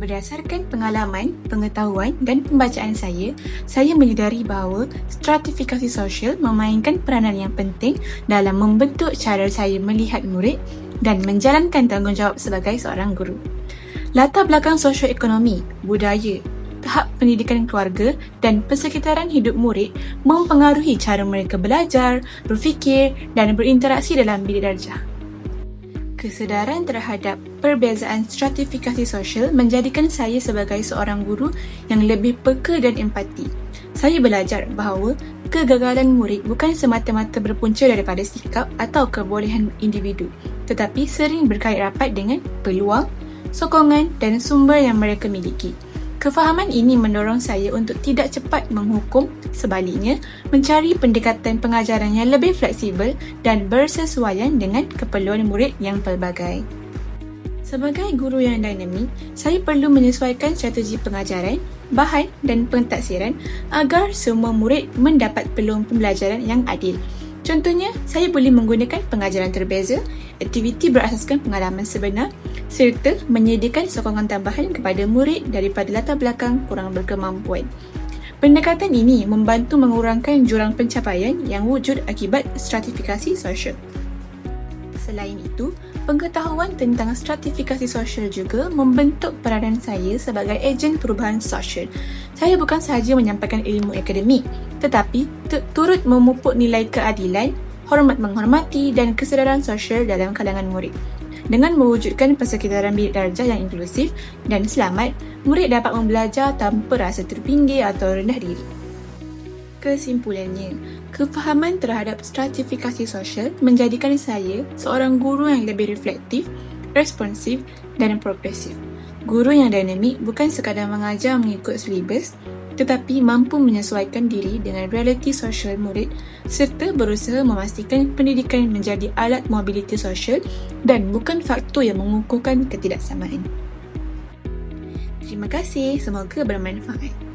Berdasarkan pengalaman, pengetahuan dan pembacaan saya menyedari bahawa stratifikasi sosial memainkan peranan yang penting dalam membentuk cara saya melihat murid dan menjalankan tanggungjawab sebagai seorang guru. Latar belakang sosioekonomi, budaya, tahap pendidikan keluarga dan persekitaran hidup murid mempengaruhi cara mereka belajar, berfikir dan berinteraksi dalam bilik darjah. Kesedaran terhadap perbezaan stratifikasi sosial menjadikan saya sebagai seorang guru yang lebih peka dan empati. Saya belajar bahawa kegagalan murid bukan semata-mata berpunca daripada sikap atau kebolehan individu, tetapi sering berkait rapat dengan peluang, sokongan dan sumber yang mereka miliki. Kefahaman ini mendorong saya untuk tidak cepat menghukum, sebaliknya mencari pendekatan pengajaran yang lebih fleksibel dan bersesuaian dengan keperluan murid yang pelbagai. Sebagai guru yang dinamik, saya perlu menyesuaikan strategi pengajaran, bahan dan pentaksiran agar semua murid mendapat peluang pembelajaran yang adil. Contohnya, saya boleh menggunakan pengajaran terbeza, aktiviti berasaskan pengalaman sebenar serta menyediakan sokongan tambahan kepada murid daripada latar belakang kurang berkemampuan. Pendekatan ini membantu mengurangkan jurang pencapaian yang wujud akibat stratifikasi sosial. Selain itu, pengetahuan tentang stratifikasi sosial juga membentuk peranan saya sebagai ejen perubahan sosial. Saya bukan sahaja menyampaikan ilmu akademik, tetapi turut memupuk nilai keadilan, hormat menghormati dan kesedaran sosial dalam kalangan murid. Dengan mewujudkan persekitaran bilik darjah yang inklusif dan selamat, murid dapat membelajar tanpa rasa terpinggir atau rendah diri. Kesimpulannya, kefahaman terhadap stratifikasi sosial menjadikan saya seorang guru yang lebih reflektif, responsif dan progresif. Guru yang dinamik bukan sekadar mengajar mengikut silibus, tetapi mampu menyesuaikan diri dengan realiti sosial murid serta berusaha memastikan pendidikan menjadi alat mobiliti sosial dan bukan faktor yang mengukuhkan ketidaksamaan. Terima kasih, semoga bermanfaat.